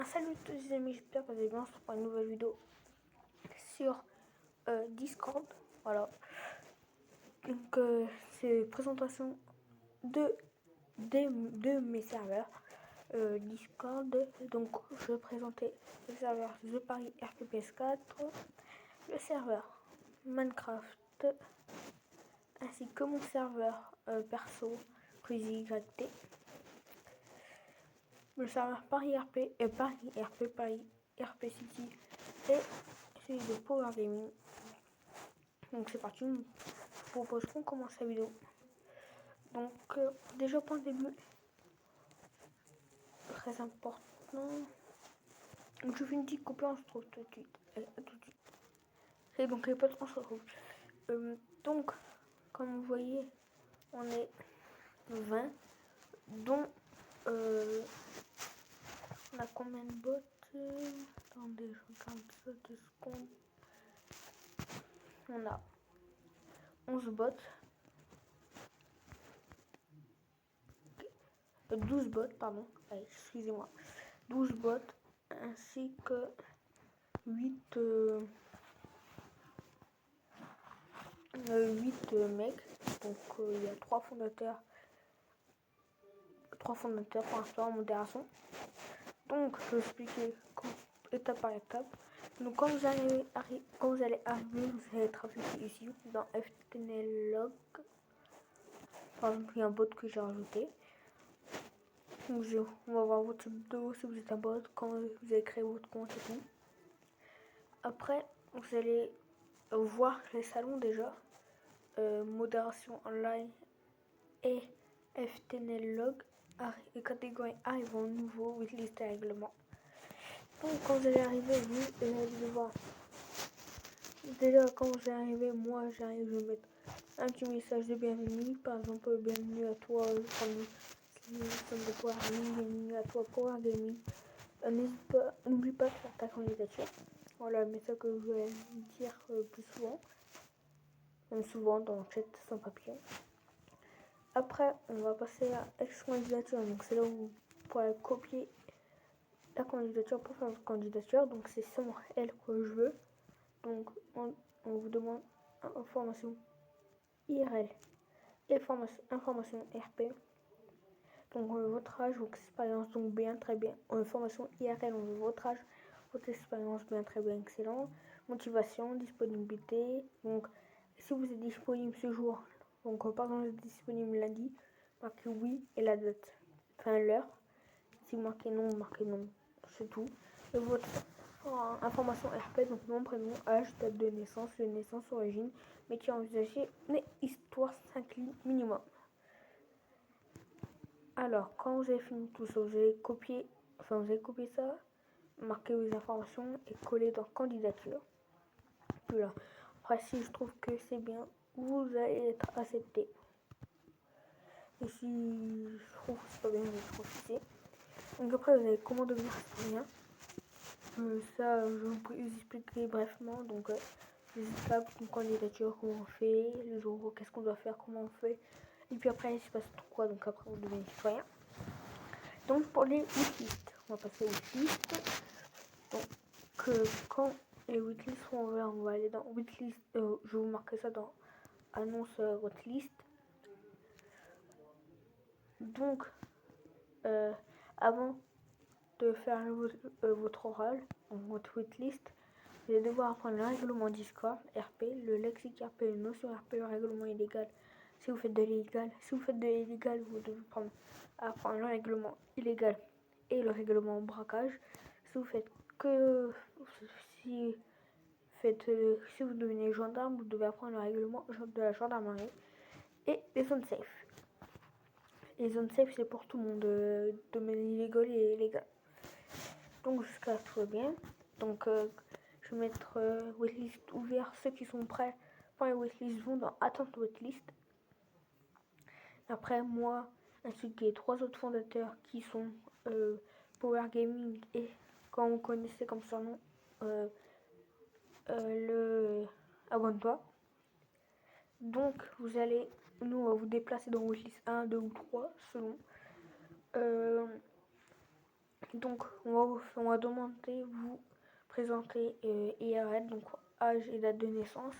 Salut tous les amis, j'espère que vous allez bien. On se retrouve pour une nouvelle vidéo sur Discord. Voilà. Donc c'est présentation de mes serveurs Discord. Donc je vais présenter le serveur The Paris RPPS4, le serveur Minecraft, ainsi que mon serveur perso CrazyYT, le serveur Paris RP et Paris RP City et celui de Power Gaming. Donc c'est parti, je vous propose qu'on commence la vidéo. Donc déjà point de début, très important. Donc je fais une petite coupure, on se retrouve tout de suite. À tout de suite. Et donc les potes, on se retrouve. Donc comme vous voyez, on est 20, dont on a combien de bots? Attendez, je regarde ça 2 secondes. On a 11 bots. 12 bots, pardon. Allez, excusez-moi. 12 bots ainsi que 8 mecs. Donc il y a 3 fondateurs. 3 fondateurs pour l'instant en modération. Donc je vais expliquer étape par étape. Donc quand vous allez arriver, vous allez être affiché ici dans FTNL Log. Par exemple, il y a un bot que j'ai rajouté. Donc, on va voir votre pseudo si vous êtes un bot, quand vous avez créé votre compte et tout. Après, vous allez voir les salons déjà. Modération online et FTNL Log. Et catégorie arrivant nouveau with liste et règlement. Donc quand vous allez arriver, vous allez voir. Déjà quand vous allez arriver, moi j'arrive, je vais mettre un petit message de bienvenue. Par exemple, bienvenue à toi, de Power Gaming, bienvenue à toi Power Gaming. N'oublie pas de faire ta candidature. Voilà, mais ça que je vais dire plus souvent. Même souvent dans le chat sans papier. Après, on va passer à ex-candidature. Donc c'est là où vous pourrez copier la candidature pour faire votre candidature. Donc c'est seulement elle que je veux. Donc on vous demande information IRL et information RP. Donc votre âge, votre expérience, donc bien, très bien. Information IRL, on veut votre âge, votre expérience, bien, très bien, excellent. Motivation, disponibilité. Donc si vous êtes disponible ce jour, donc par exemple vous êtes disponible lundi, marquez oui et la date, enfin l'heure. Si vous marquez non, c'est tout. Et votre information RP, donc nom, prénom, âge, date de naissance, origine, métier envisagé, mais histoire 5 lignes minimum. Alors, quand vous avez fini tout ça, vous allez copier ça, marquer vos informations et coller dans candidature. Voilà. Après, si je trouve que c'est bien, vous allez être accepté. Et si je trouve que c'est pas bien, vous allez refuser. Donc après, vous avez comment devenir citoyen. Ça, je vous expliquerai brièvement. Donc, les étapes, une candidature, comment on fait, les jours, qu'est-ce qu'on doit faire, comment on fait. Et puis après, il se passe quoi, donc après, vous devenez citoyen. Donc, pour les wishlists, on va passer aux wishlists. Donc, quand les wishlists seront ouverts, on va aller dans wishlist. Je vais vous marquer ça dans annonce votre liste. Donc, avant de faire votre oral, votre waitlist, vous allez devoir apprendre le règlement Discord, RP, le lexique RP, le notion RP, le règlement illégal. Si vous faites de l'illégal, vous devez apprendre le règlement illégal et le règlement braquage. Si vous faites si vous devenez gendarme, vous devez apprendre le règlement de la gendarmerie et les zones safe. Les zones safe, c'est pour tout le monde, domaine illégal et légal. Donc jusqu'à tout va bien. Donc je vais mettre waitlist ouvert. Ceux qui sont prêts pour les waitlist vont dans attente waitlist. Après moi, ainsi que les 3 autres fondateurs qui sont Power Gaming et quand vous connaissez comme surnom le abonne-toi. Donc vous allez, nous on va vous déplacer dans waitlist 1, 2 ou 3 selon. Donc on va demander vous présenter IRL, donc âge et date de naissance,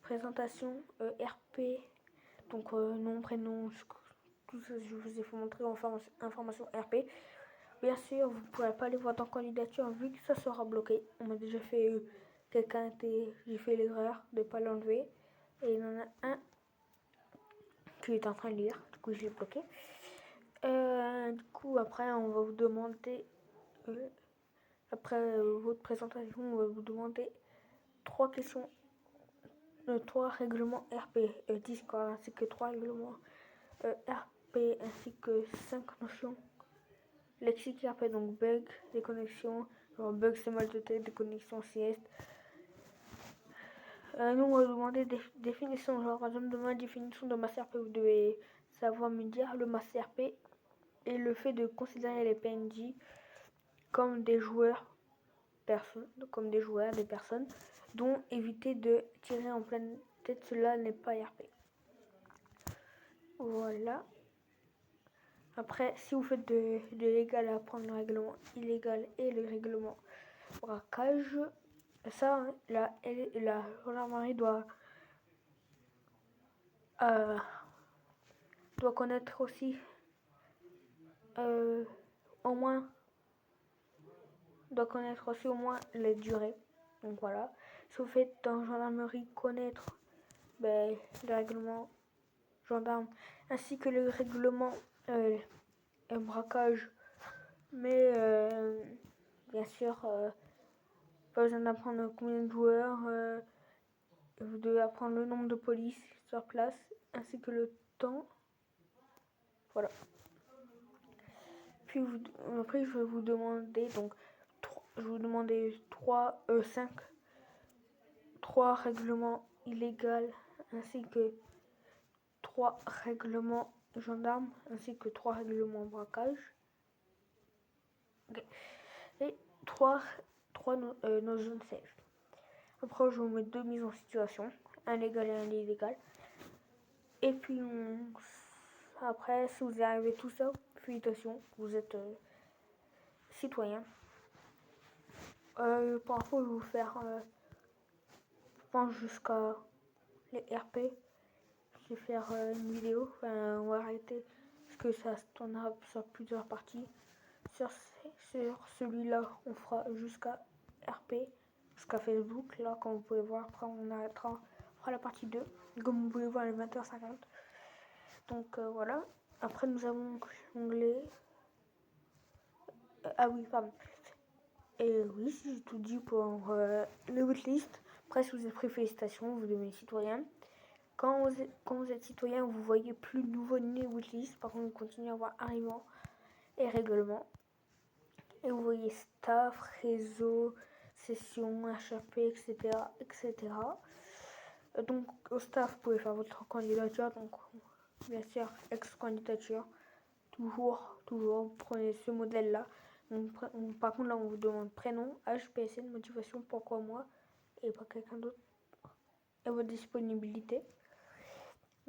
présentation RP, donc nom, prénom, tout ça je vous ai montré en information RP. Bien sûr, vous ne pourrez pas les voir dans candidature vu que ça sera bloqué. On m'a déjà fait j'ai fait l'erreur de ne pas l'enlever. Et il y en a un qui est en train de lire, du coup je l'ai bloqué. Du coup après on va vous demander, après votre présentation, on va vous demander 3 questions, 3 règlements RP, Discord, ainsi que 3 règlements RP, ainsi que 5 notions lexique RP, donc bug, déconnexion, genre bug c'est mal doté, déconnexion sieste. Nous on va vous demander des définitions, genre par exemple demain définition de masse RP, vous devez savoir me dire le masse RP et le fait de considérer les PNJ comme des joueurs, des personnes, dont éviter de tirer en pleine tête, cela n'est pas RP. Voilà. Après, si vous faites de légal à apprendre le règlement illégal et le règlement braquage, ça, la gendarmerie doit connaître aussi au moins les durées. Donc voilà. Si vous faites dans gendarmerie connaître le règlement gendarme ainsi que le règlement braquage, mais bien sûr pas besoin d'apprendre combien de joueurs, vous devez apprendre le nombre de polices sur place ainsi que le temps. Voilà. Puis après je vais vous demander donc trois règlements illégaux ainsi que 3 règlements gendarmes ainsi que 3 règlements braquage. Okay. Et 3 no zone safe. Après je vais vous mettre 2 mises en situation, un légal et un illégal. Et puis après si vous arrivez tout ça, félicitations, vous êtes citoyen. Parfois je vais vous faire je pense jusqu'à les RP. Je vais faire une vidéo, enfin on va arrêter parce que ça se tournera sur plusieurs parties. Sur celui-là on fera jusqu'à RP, jusqu'à Facebook. Là comme vous pouvez voir, après on fera la partie 2, comme vous pouvez voir à 20h50. Donc voilà. Après nous avons l'onglet ah oui pardon. Et oui, si j'ai tout dit pour le waitlist. Après si vous êtes pris, félicitations, vous devenez citoyen. Quand vous êtes citoyen, vous voyez plus de nouveaux ni waitlist. Par contre, vous continuez à voir arrivant et règlement. Et vous voyez staff, réseau, session, HAP, etc. Donc au staff, vous pouvez faire votre candidature. Donc bien sûr, ex-candidature. Toujours, prenez ce modèle-là. Par contre, là, on vous demande prénom, âge, PSN, motivation, pourquoi moi, et pas quelqu'un d'autre. Et votre disponibilité.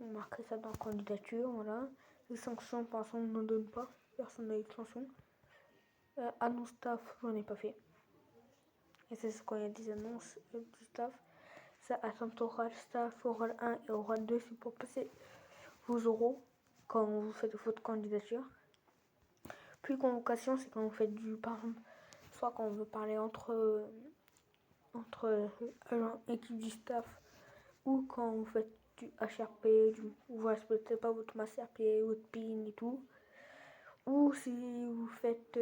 On marquerait ça dans la candidature, voilà. Les sanctions, par exemple, on n'en donne pas. Personne n'a eu de sanction. Annonce staff, j'en ai pas fait. Et c'est ce quand il y a des annonces du staff. Ça, attente orale, staff, oral 1 et oral 2, c'est pour passer vos oraux quand vous faites votre candidature. Puis convocation, c'est quand vous faites par exemple, soit quand on veut parler entre équipe du staff, ou quand vous faites du HRP, vous ne respectez pas votre masse RP, votre PIN et tout, ou si vous faites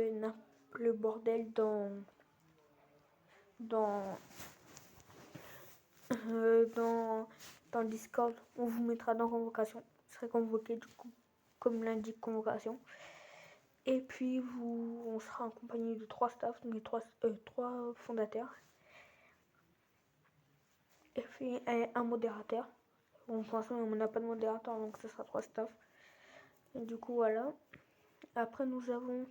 le bordel dans Discord, on vous mettra dans convocation. Vous serez convoqué du coup, comme l'indique convocation. Et puis on sera en compagnie de 3 staffs, donc 3 fondateurs. Et puis un modérateur. Bon, pour l'instant, on n'a pas de modérateur, donc ce sera 3 staffs. Et du coup, voilà. Après, nous avons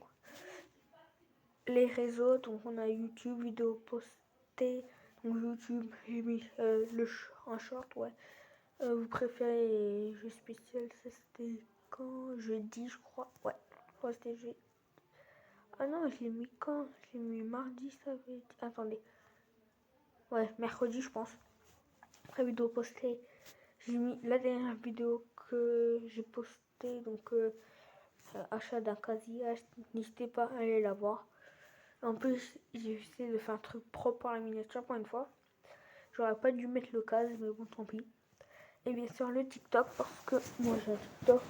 les réseaux. Donc, on a YouTube, vidéo postée. Donc, YouTube, j'ai mis un short, ouais. Vous préférez jeu spécial, ça c'était quand? Jeudi, je crois. Ouais, c'était jeudi. Ah non, je l'ai mis quand? Je l'ai mis mardi, ça veut dire... Attendez. Ouais, mercredi, je pense. Après vidéo postée, j'ai mis la dernière vidéo que j'ai postée, donc achat d'un casier. N'hésitez pas à aller la voir. En plus, j'ai essayé de faire un truc propre pour la miniature pour une fois. J'aurais pas dû mettre le casque, mais bon, tant pis. Et bien sûr, le TikTok, parce que moi j'ai un TikTok.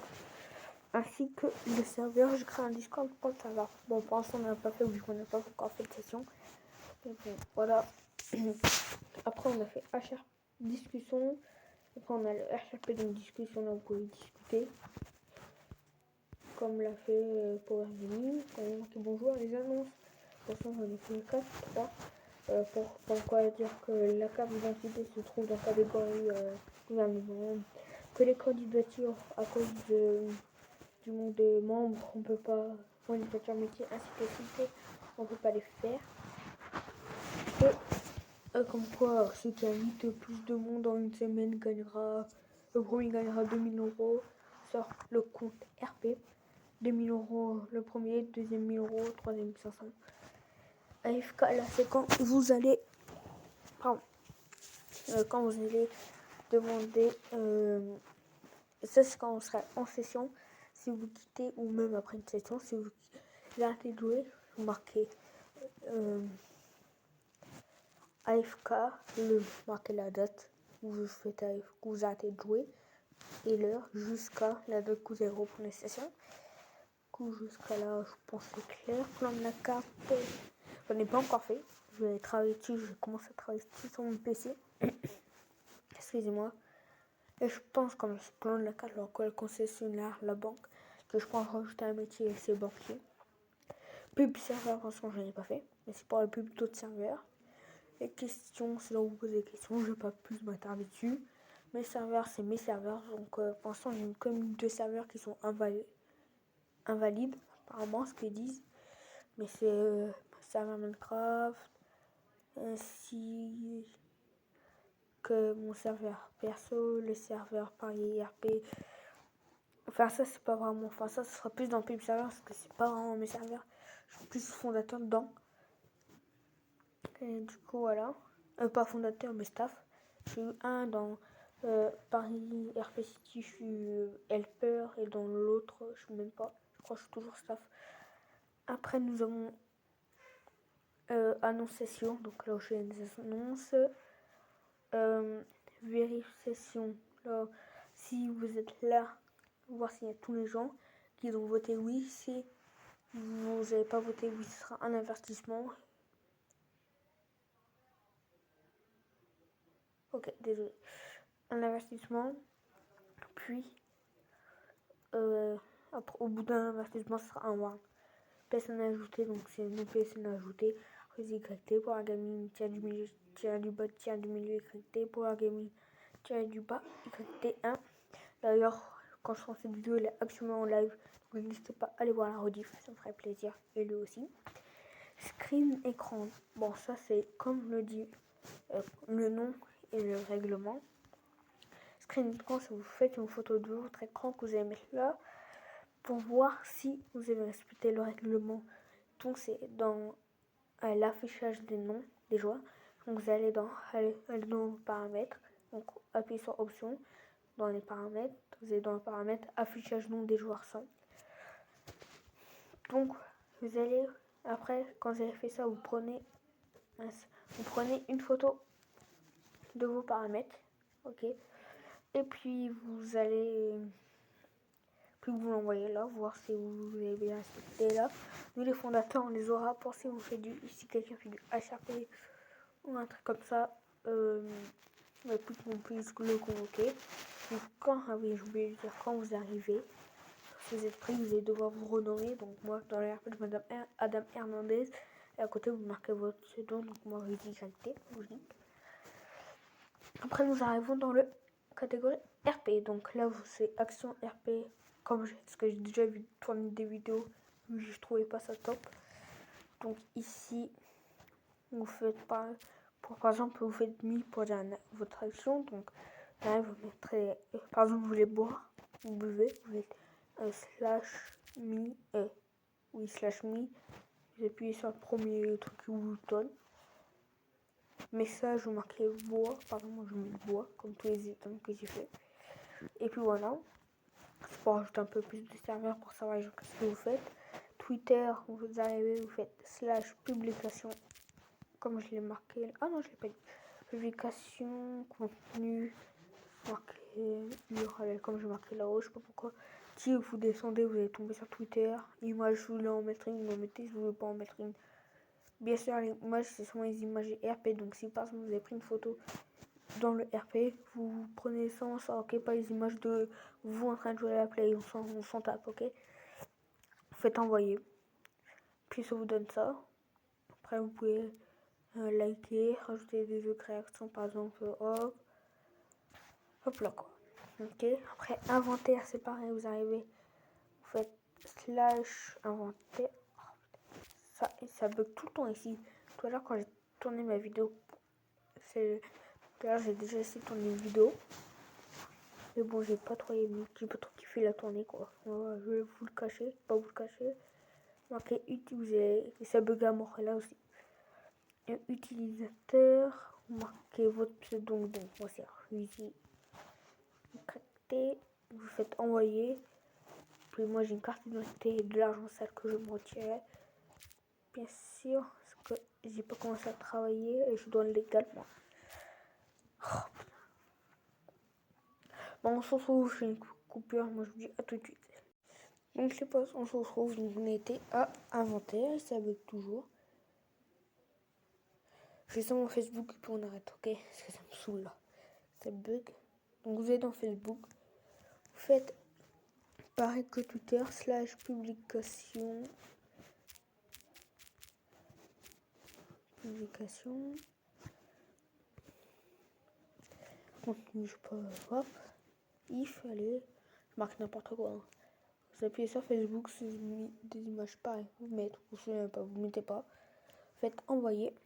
Ainsi que le serveur, je crée un Discord pour le serveur. Bon, pour l'instant, on n'a pas fait, vu qu'on n'a pas encore fait de session. Donc, voilà. Après, on a fait HR discussion. Après, on a le HRP, donc discussion, là, vous pouvez discuter. Comme l'a fait Power Gaming. Quand il y a marqué bonjour, les annonces. De toute façon, j'en ai fait 4, 3. Pourquoi dire que la carte d'identité se trouve dans la catégorie gouvernement. Que les candidatures, à cause du nombre de membres, on peut pas, candidature métier ainsi que cité, on peut pas les faire. Et comme quoi, ceux qui invitent plus de monde en une semaine gagnera, le premier gagnera 2000 euros sur le compte RP. 2000 euros le premier, deuxième 1000 euros, troisième 500. AFK, là, c'est quand vous allez, pardon, quand vous allez demander, ça c'est quand on sera en session. Si vous quittez, ou même après une session, si vous arrêtez de jouer, vous marquez AFK, marquez la date où vous faites AFK, vous arrêtez de jouer, et l'heure jusqu'à la date que vous allez reprendre les sessions. Jusqu'à là, je pense que c'est clair. Plan de la carte, j'en ai pas encore fait. Je vais travailler dessus, je vais commencer à travailler dessus sur mon PC. Excusez-moi. Et je pense, comme le plan de la carte, le concessionnaire, la banque, que je pense rajouter un métier, c'est banquier. Pub serveur, pour l'instant, je n'en ai pas fait. Mais c'est pour le pub d'autres serveurs. Les questions, c'est là où vous posez des questions. Je ne vais pas plus m'attarder dessus. Mes serveurs, c'est mes serveurs. Donc, pour l'instant, j'ai comme 2 serveurs qui sont invalides, apparemment, ce qu'ils disent. Mais c'est serveur Minecraft, ainsi que mon serveur perso, le serveur Paris RP. Enfin, ça, c'est pas vraiment. Enfin, ça sera plus dans Pub Server parce que c'est pas vraiment mes serveurs. Je suis plus fondateur dedans. Et du coup, voilà. Pas fondateur, mais staff. Je suis un dans Paris RP City, je suis helper. Et dans l'autre, je suis même pas. Je crois que je suis toujours staff. Après, nous avons annonciation. Donc là, où je fais des annonces. Vérification. Là, si vous êtes là, voir s'il y a tous les gens qui ont voté oui. Si vous n'avez pas voté oui, ce sera un avertissement. Ok, désolé. Un avertissement. Puis, après, au bout d'un avertissement, ce sera un warn. Personne ajoutée, donc c'est une personne ajoutée. YT pour un gaming, tiens du milieu, tiens du bas, tiens du milieu, YT pour un gaming, tiens du bas, YT1. D'ailleurs, quand je ferai cette vidéo, elle est absolument en live. Donc n'hésitez pas à aller voir la rediff, ça me ferait plaisir. Et lui aussi. Screen écran. Bon, ça c'est comme le dit le nom et le règlement. Screen écran, c'est vous faites une photo de votre écran que vous allez mettre là pour voir si vous avez respecté le règlement. Donc c'est dans l'affichage des noms des joueurs. Donc vous allez dans vos paramètres. Donc appuyez sur option. Dans les paramètres, vous allez dans le paramètre affichage nom des joueurs sans. Donc vous allez, après quand vous avez fait ça, vous prenez une photo de vos paramètres, ok, et puis vous allez vous l'envoyez là, voir si vous avez bien respecté là. Nous les fondateurs, on les aura pour si vous faites si quelqu'un fait du HRP ou un truc comme ça, plus qu'on puisse le convoquer. Donc quand vous arrivez, si vous êtes prêts, vous allez devoir vous renommer. Donc moi, dans le RP de Madame Adam Hernandez, et à côté, vous marquez votre pseudo. Donc moi, je dis qualité. Après, nous arrivons dans le catégorie RP. Donc là, c'est action RP. Parce que j'ai déjà vu tourner des vidéos, mais je trouvais pas ça top. Donc ici, vous faites par exemple, vous faites mi pour dire votre action. Donc là, vous mettrez, par exemple, vous voulez boire, vous buvez, vous faites slash mi, slash mi Vous appuyez sur le premier truc qui vous donne. Message, vous marquez bois. Pardon, moi je mets bois, comme tous les items que j'ai fait. Et puis voilà. C'est pour rajouter un peu plus de serveurs pour savoir ce que vous faites. Twitter, vous arrivez, vous faites / publication. Comme je l'ai marqué. Ah non, je l'ai pas dit. Publication, contenu. Marqué URL, comme je marqué là-haut, je sais pas pourquoi. Si vous descendez, vous allez tomber sur Twitter. Image, je voulais en mettre une, vous en mettez, si vous voulez pas en mettre une. Bien sûr, les images, c'est seulement les images RP. Donc, si par exemple vous avez pris une photo dans le RP, vous prenez sans ça, ok, pas les images de vous en train de jouer à la play, on s'en tape, ok. Vous faites envoyer. Puis ça vous donne ça. Après, vous pouvez liker, rajouter des autres réactions, par exemple, hop là quoi. Ok, après inventaire, c'est pareil, vous arrivez, vous faites / inventaire. Ça bug tout le temps ici. Tout à l'heure, quand j'ai tourné ma vidéo, tout à l'heure, j'ai déjà essayé de tourner une vidéo. Mais bon, j'ai pas trop aimé, j'ai pas trop kiffé la tournée quoi. Voilà, je vais vous le cacher, pas vous le cacher. Marquez utiliser, et ça bug à mort là aussi. Et utilisateur, marquez votre pseudo, donc moi c'est Ruizy. Vous faites envoyer. Puis moi j'ai une carte d'identité et de l'argent sale que je me retirais. Bien sûr, parce que j'ai pas commencé à travailler et je dois légalement. Oh, bon, on se retrouve, je fais une coupure, moi je vous dis à tout de suite. Donc je sais pas, on se retrouve, donc on était à inventaire et ça bug toujours. Je fais ça mon Facebook et puis on arrête, ok? Parce que ça me saoule là. Ça bug. Donc vous êtes dans Facebook. Vous faites pareil que Twitter / publication. Contenu, je sais pas, hop, if, allez, je marque n'importe quoi. Hein. Vous appuyez sur Facebook, c'est des images pareilles, vous mettez, vous ne pas, vous mettez pas, faites envoyer,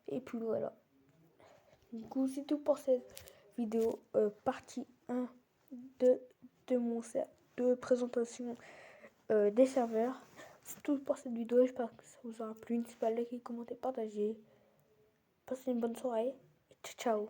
et puis voilà. Du coup, c'est tout pour cette vidéo, partie 1 de mon de présentation des serveurs. C'est tout pour cette vidéo, j'espère que ça vous aura plu. N'hésitez pas à liker, commenter, partager. Passez une bonne soirée. Ciao.